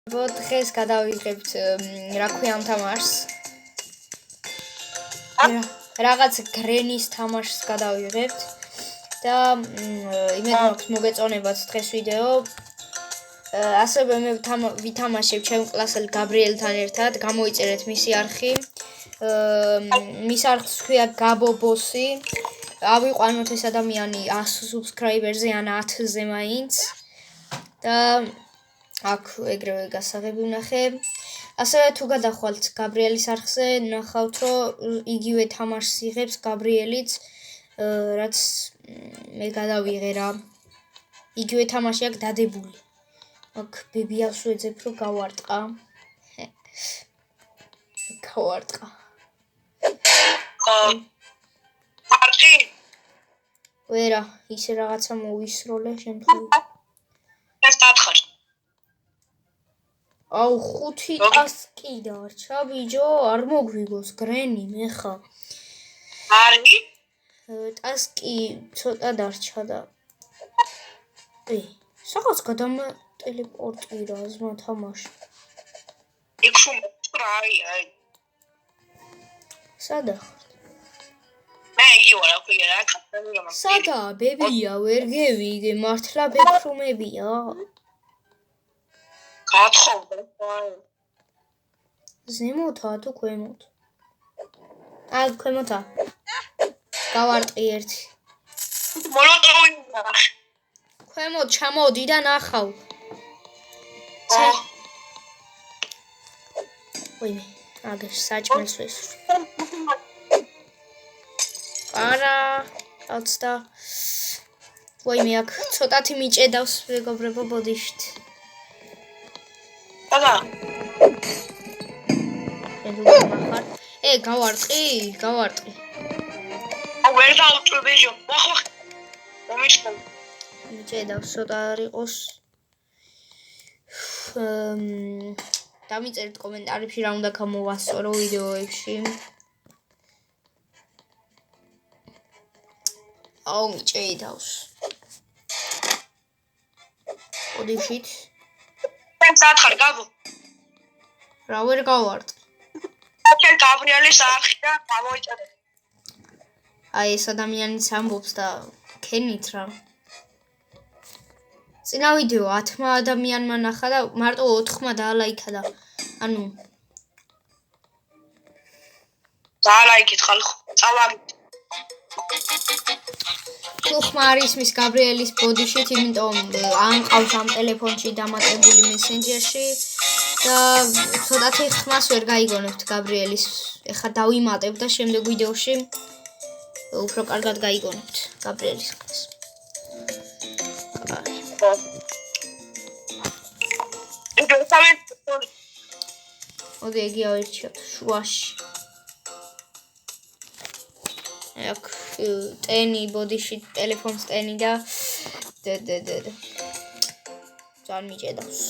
დღეს გადავიღებთ რა ქვია ამ თამაშს. რაღაც გრენის თამაშს გადავიღებთ და იმედ მაქვს მოგეწონებათ დღეს ვიდეო. ასევე მე ვითამაშებ ჩემ კლასელ გაბრიელთან ერთად, გამოიწერეთ მისი არხი. მის არხს ქვია გაბო ბოსი. ავიყვანოთ ეს ადამიანი 100 subscriber-ზე ან 1000-ზე მაინც. და აქ ეგრევე გასაღები ვნახე. ასევე თუ გადახვალთ გაბრიელის არხზე, ნახავთ რომ იგივე თამაშს იღებს გაბრიელიც, რაც მე გადავიღე რა. იგივე თამაში აქვს დადებული. აქ ბებიას ვეძებ რომ გავარტყა. გავარტყა. არხი? ვერა, ისე რაღაცა მოვისროლე შემთხვევით. ეს დათხარ. აუ 500 დარჩა ბიჯო, არ მოგვიგოს გრენი მე ხა. არი? ტასკი ცოტა დარჩა და რაღაც გადამატელეპორტირა ზმა თამაში. იქ შუმ აი. სადა? მე იგი ვარ, აქვია რა, კაცები რა. სადა ბებია, ვერ გევიდე, მართლა ბექრომებია. გათხოვნე. ზემოთა თუ ქვემოთ? ქვემოთა. გავარტყი ერთი. მოლოტოვი. ქვემოთ ჩამოდი და ნახავ. ვინმე, აგერ საჭმელს ვესვი. არა, აცდა. ვინმე, აქ ცოტათი მიჭედავს მეგობრებო ბოდიშით. დაგა. შედუღმახარ. გავარტყი. ვერ დავწვი ბიჭო. ვახ. მომიშკო. მიჭედავს ცოტა არ იყოს. დამიწერეთ კომენტარებში რა უნდა გამოვასწორო ვიდეოებში. აუ მიჭედავს. ოდიშით. ეს დათხარ გაბო. რა ვერ გავარტყი. აქ გაბრიელის არხი და გამოიწერე. აი ეს ადამიანიც ამბობს და ქენით რა. წინა ვიდეო 10 ადამიანმა ნახა და მარტო 4-მა დაალაიქა და ანუ დაალაიქეთ ხალხო. წავაგეთ. თუ ხმარის მის გაბრიელის ბოდიშით, იმიტომ ანყავს ამ ტელეფონში დამატებული მესენჯერში და ცოტათი ხმას ვერ გაიგონებთ გაბრიელის. ეხლა დავიმატებ და შემდეგ ვიდეოში უფრო კარგად გაიგონებთ გაბრიელის ხმას. მოდი იგი ავირჩიოთ შუაში. აქ ტენი ბოდიში ტელეფონს ტენი და ძალიან მიჭედავს.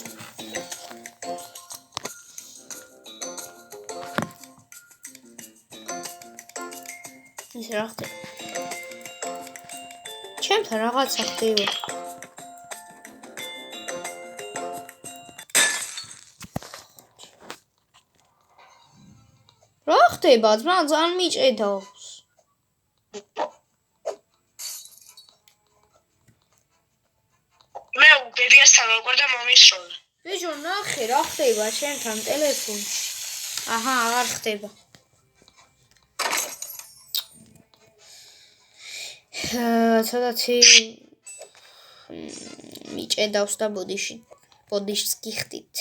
ის რა ხდება? ჩემთან რაღაცა ხდება. რა ხდება? ძმა ძალიან მიჭედავს. მე ბებიასთან ვიყავ და მომისროლა. ბიჭო, ნახე რა ხდება შენთან ტელეფონში. აჰა, აღარ ხდება. ცოტათი მიჭედავს და ბოდიშს გიხდით.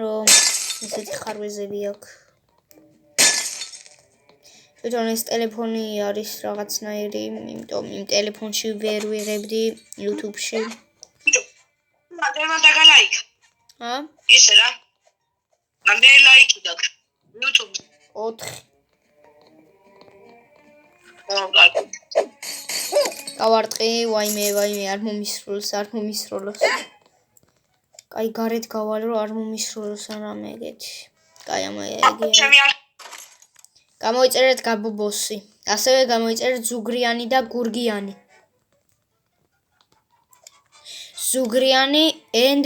რომ ესეთი ხარვეზები აქვს. თვითონ ეს ტელეფონი არის რაღაცნაირი, იმიტომ იმ ტელეფონში ვერ ვიღებდი YouTube-ში. მაგერმა დაგალაიქ. ისე რა. რამდენი ლაიქი დაგ YouTube? 4. გავარტყი, ვაიმე, არ მომისროლოს. კაი გარეთ გავალ რომ არ მომისროლოს არამე ეგეთი. კაი ამაია. გამოიწერეთ გაბო ბოსი. ასევე გამოიწერეთ ზუგრიანი და გურგიანი. ზუგრიანი and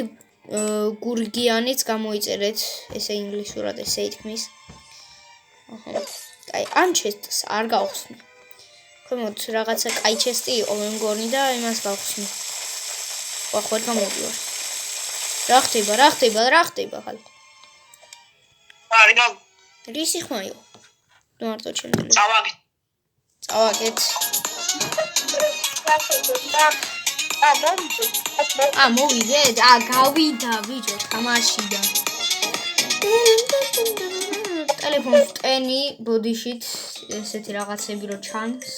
გურგიანიც გამოიწერეთ, ესე ინგლისურად ესე ითქმის. აჰა. აი, ამ ჩესტს არ გავხსნი. ქვემოთ რაღაცა კაი ჩესტი იყო მე მგონი და იმას გავხსნი. ხო, გამოვიარ. რა ხდება ხალ? არის გა რისი ხმა იყო? მარტო ჩემი. წავაგეთ. მოვიდეთ? გავიდა ბიჭო, თამაშიდა. ტელეფონს ტენი ბოდიშით ესეთი რაღაცები რო ჩანს.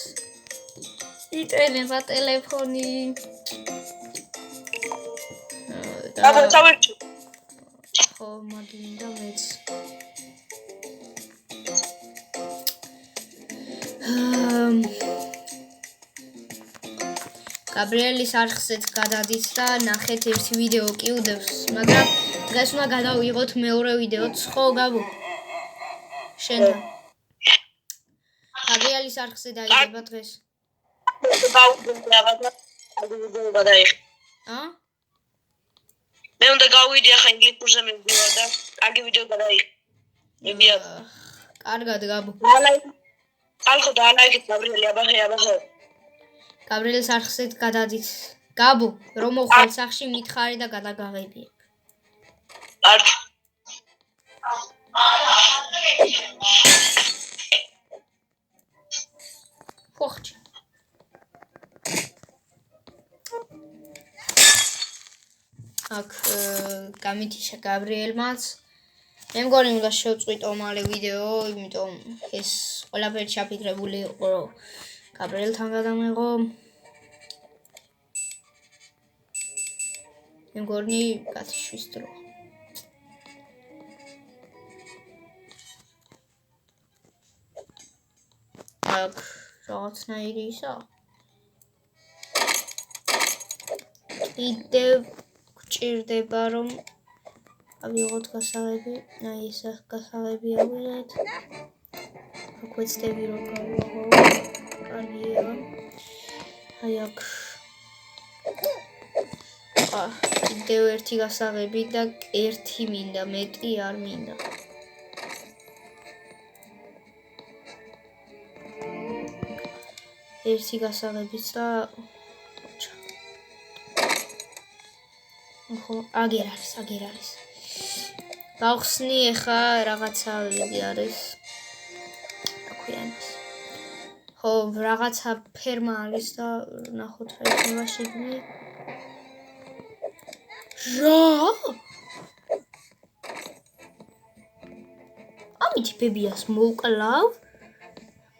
იტენება ტელეფონი. წავერჩი. ხო, მაგინდა მეც. გაბრიელის არხზეც გადადით და ნახეთ ერთი ვიდეო კი უდევს, მაგრამ დღეს უნდა გადავიღოთ მეორე ვიდეოც, ხო გაბო? შენთან. გაბრიელის არხზე დაიდება დღეს. მე უნდა გავიდე ახლა ინგლისურზე მივიდეო და კარგი ვიდეო გადაიღე. მებია. კარგად გაბო. ალხო და ალაიქეთ გაბრიელი აბახე. გაბრიელის არხზეც გადადით. გაბო, რომ მოხვალ სახში მითხარი და გადაგაღებიე. კარგი. ხოხჭი. აქ გამითიშა გაბრიელმაც. მე მგონი უნდა შევწყვიტო მალე ვიდეო, იმიტომ ეს ყველაფერი ჩაფიქრებული იყო, რომ გაბრიელთან გადამეღო. მე მგონი გათიშვის დრო. აქ რაღაცნაირი ისა. კიდევ გჭირდება რომ ავიღოთ გასაღები, აი ეს გასაღები ავიღეთ. აქ ვეცდები რომ გავაღო. კარგია. აი აქ კიდევ ერთი გასაღები და ერთი მინდა, მეტი არ მინდა. ერთი გასაღებიც და ხო, აგერ არის. გავხსნი ახლა რაღაცა არის. აქვია იმას. ხო, რაღაცა ფერმა არის და ნახოთ რა იქნება შეგნი. რა? ამით ბებიას მოვკლავ?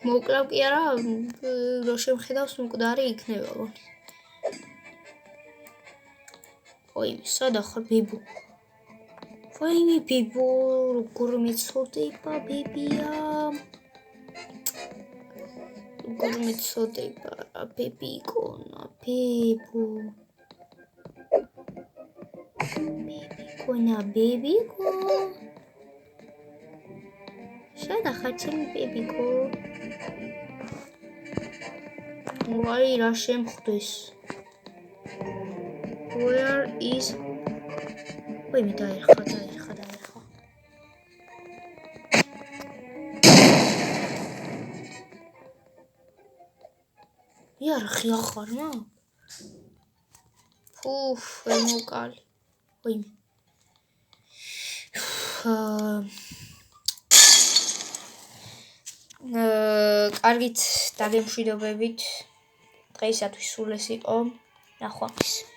მოვკლავ კი არა, რო შემხედავს მკვდარი იქნება. ოი, სადა ხარ ბებო? ვაიმე ბებო, როგორ მეწოდება ბებია? როგორ მეწოდება ბებიკონა, ბებო. ბებიკო. სადა ხარ ჩემი ბებიკო? ვაი, რა შემხვდეს? Where is Ой, მე დაერხა. იარხი ახარ მა? ფუფ, მოკალი. ой. კარგით დაგემშვიდობებით. დღეისათვის სულ ეს იყო. ნახვამდის.